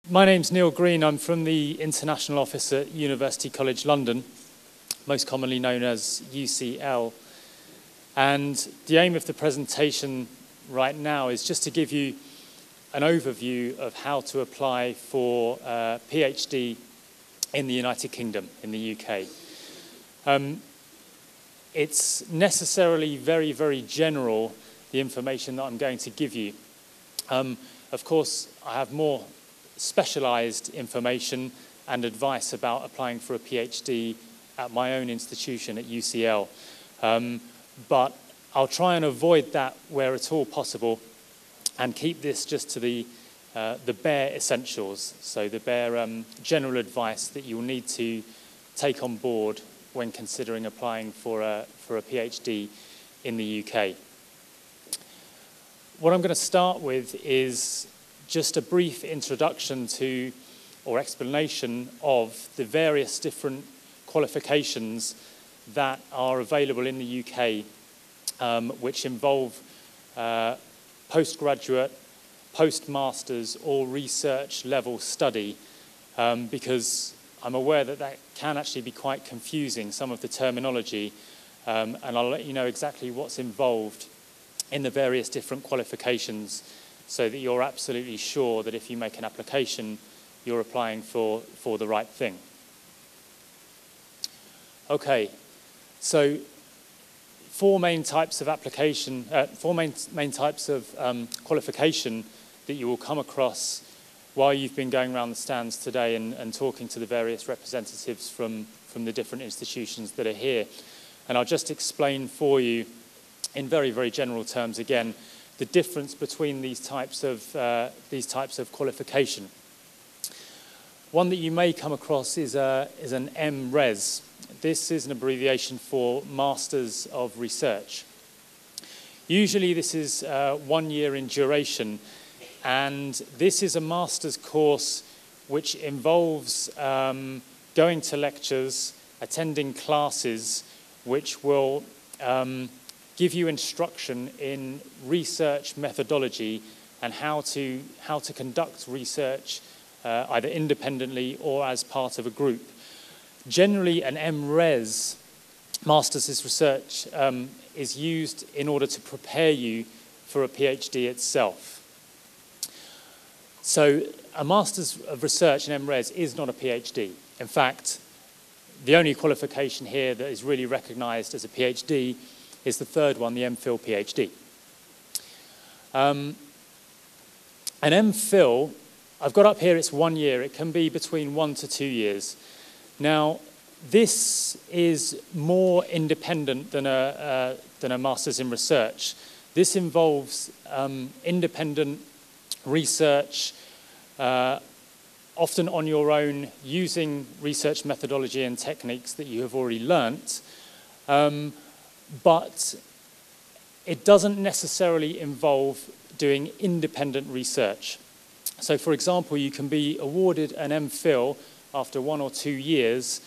My name's Neil Green. I'm from the International Office at University College London, most commonly known as UCL. And the aim of the presentation right now is just to give you an overview of how to apply for a PhD in the United Kingdom, in the UK. It's necessarily very, very general, the information that I'm going to give you. Of course, I have more specialised information and advice about applying for a PhD at my own institution at UCL. But I'll try and avoid that where at all possible and keep this just to the bare essentials, so the bare general advice that you'll need to take on board when considering applying for a PhD in the UK. What I'm going to start with is just a brief introduction to, or explanation of, the various different qualifications that are available in the UK, which involve postgraduate, postmasters, or research level study, because I'm aware that that can actually be quite confusing, some of the terminology, and I'll let you know exactly what's involved in the various different qualifications, so that you're absolutely sure that if you make an application, you're applying for the right thing. Okay, so four main types of application, main types of qualification that you will come across while you've been going around the stands today and talking to the various representatives from the different institutions that are here. And I'll just explain for you in very, very general terms again the difference between these types of qualification. One that you may come across is an MRes. This is an abbreviation for Masters of Research. Usually this is 1 year in duration, and this is a master's course which involves going to lectures, attending classes which will give you instruction in research methodology and how to conduct research either independently or as part of a group. Generally, an MRes, Masters in Research, is used in order to prepare you for a PhD itself. So a Masters of Research in MRes is not a PhD. In fact, the only qualification here that is really recognised as a PhD is the third one, the MPhil PhD. An MPhil, I've got up here, it's 1 year. It can be between 1 to 2 years. Now, this is more independent than a Masters in Research. This involves independent research, often on your own, using research methodology and techniques that you have already learnt. But it doesn't necessarily involve doing independent research. So, for example, you can be awarded an MPhil after 1 or 2 years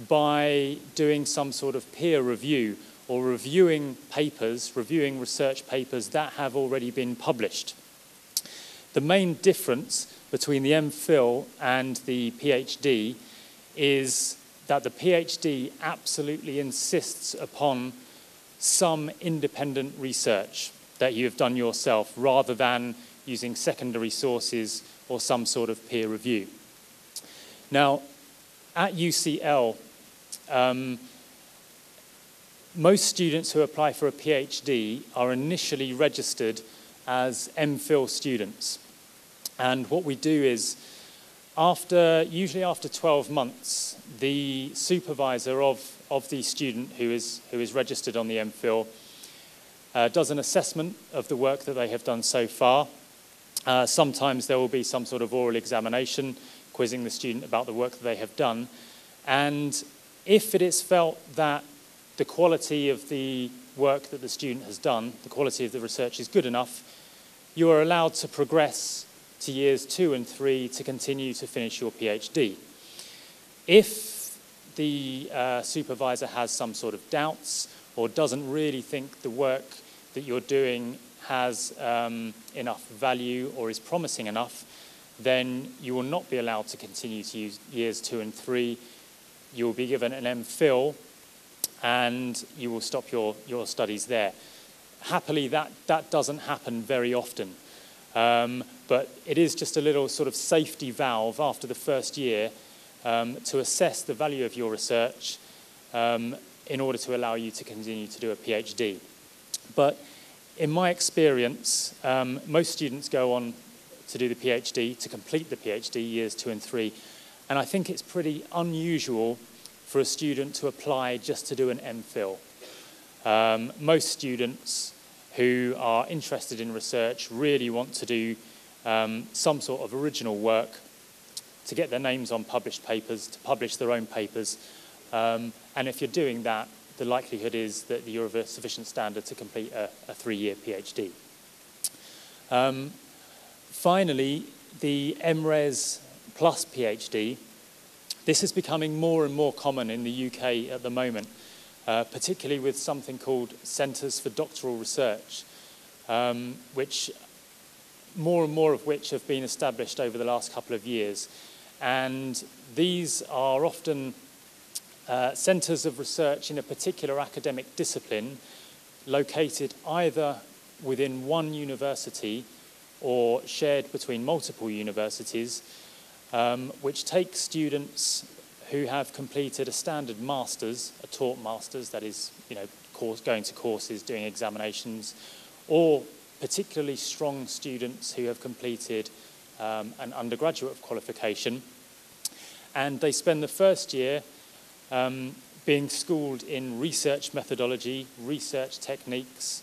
by doing some sort of peer review or reviewing research papers that have already been published. The main difference between the MPhil and the PhD is that the PhD absolutely insists upon some independent research that you have done yourself, rather than using secondary sources or some sort of peer review. Now, at UCL, most students who apply for a PhD are initially registered as MPhil students. And what we do is, usually after 12 months, the supervisor of the student who is registered on the MPhil does an assessment of the work that they have done so far. Sometimes there will be some sort of oral examination, quizzing the student about the work that they have done. And if it is felt that the quality of the work that the student has done, the quality of the research is good enough, you are allowed to progress to years 2 and 3 to continue to finish your PhD. If the supervisor has some sort of doubts or doesn't really think the work that you're doing has enough value or is promising enough, then you will not be allowed to continue to use years 2 and 3. You will be given an MPhil, and you will stop your studies there. Happily, that doesn't happen very often. But it is just a little sort of safety valve after the first year to assess the value of your research in order to allow you to continue to do a PhD. But in my experience, most students go on to do the PhD, to complete the PhD, years 2 and 3. And I think it's pretty unusual for a student to apply just to do an MPhil. Most students who are interested in research really want to do some sort of original work, to get their names on published papers, to publish their own papers. And if you're doing that, the likelihood is that you're of a sufficient standard to complete a 3-year PhD. Finally, the MRes plus PhD. This is becoming more and more common in the UK at the moment, particularly with something called Centres for Doctoral Research, which more and more of which have been established over the last couple of years. And these are often centres of research in a particular academic discipline located either within one university or shared between multiple universities, which take students who have completed a standard master's, a taught master's, that is, going to courses, doing examinations, or particularly strong students who have completed an undergraduate qualification. And they spend the first year being schooled in research methodology, research techniques,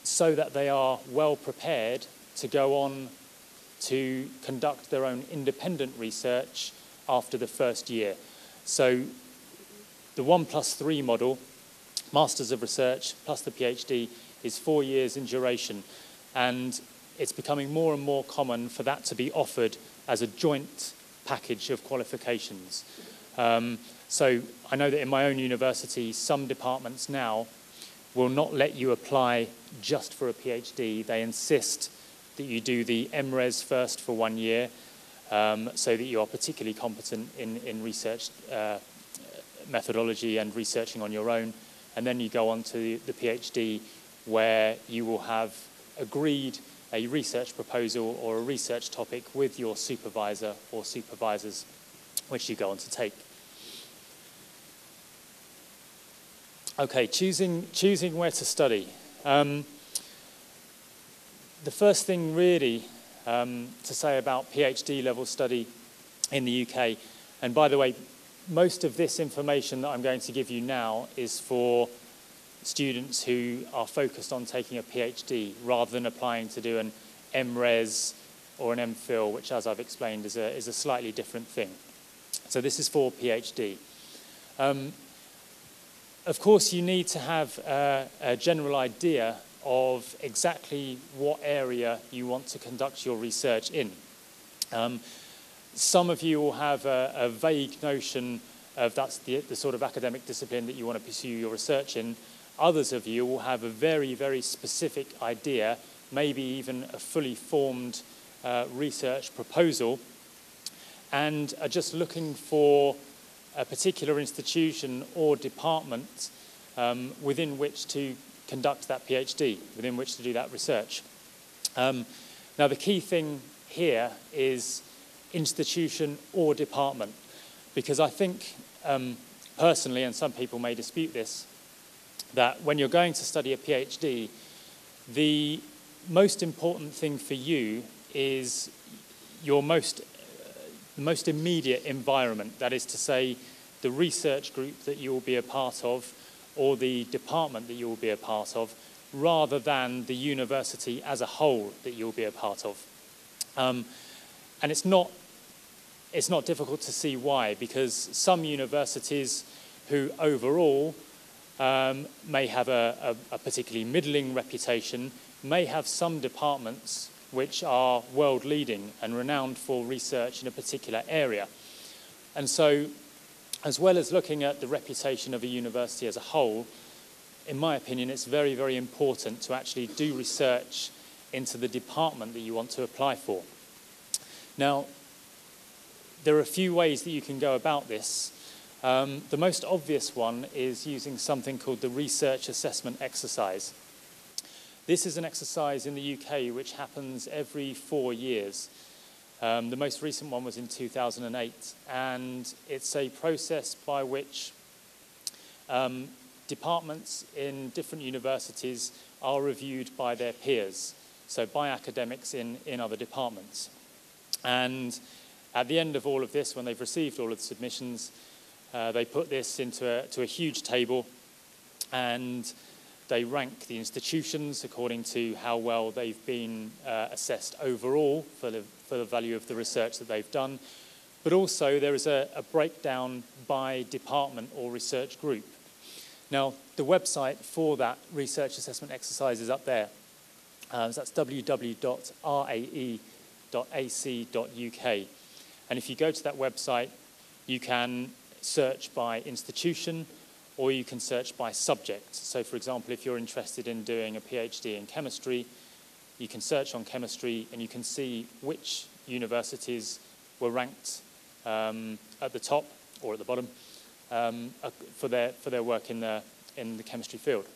so that they are well prepared to go on to conduct their own independent research after the first year. So the 1+3 model, Masters of Research plus the PhD, is 4 years in duration, and it's becoming more and more common for that to be offered as a joint package of qualifications. So I know that in my own university, some departments now will not let you apply just for a PhD. They insist that you do the MRes first for 1 year, so that you are particularly competent in research methodology and researching on your own. And then you go on to the PhD, where you will have agreed a research proposal or a research topic with your supervisor or supervisors, which you go on to take. Okay, choosing where to study. The first thing really to say about PhD level study in the UK, and by the way, most of this information that I'm going to give you now is for students who are focused on taking a PhD rather than applying to do an MRes or an MPhil, which, as I've explained, is a slightly different thing. So this is for PhD. Of course, you need to have a general idea of exactly what area you want to conduct your research in. Some of you will have a vague notion of that's the sort of academic discipline that you want to pursue your research in. Others of you will have a very, very specific idea, maybe even a fully formed research proposal, and are just looking for a particular institution or department within which to conduct that PhD, within which to do that research. Now, the key thing here is institution or department, because I think personally, and some people may dispute this, that when you're going to study a PhD, the most important thing for you is your most immediate environment, that is to say, the research group that you will be a part of or the department that you will be a part of, rather than the university as a whole that you'll be a part of. And it's not difficult to see why, because some universities who overall may have a particularly middling reputation, may have some departments which are world-leading and renowned for research in a particular area. And so, as well as looking at the reputation of a university as a whole, in my opinion, it's very, very important to actually do research into the department that you want to apply for. Now, there are a few ways that you can go about this. The most obvious one is using something called the research assessment exercise. This is an exercise in the UK which happens every 4 years. The most recent one was in 2008, and it's a process by which departments in different universities are reviewed by their peers, so by academics in other departments. And at the end of all of this, when they've received all of the submissions, they put this into a huge table, and they rank the institutions according to how well they've been assessed overall for the value of the research that they've done. But also there is a breakdown by department or research group. Now, the website for that research assessment exercise is up there. So that's www.rae.ac.uk. And if you go to that website, you can search by institution, or you can search by subject. So, for example, if you're interested in doing a PhD in chemistry, you can search on chemistry and you can see which universities were ranked at the top or at the bottom for their work in the chemistry field.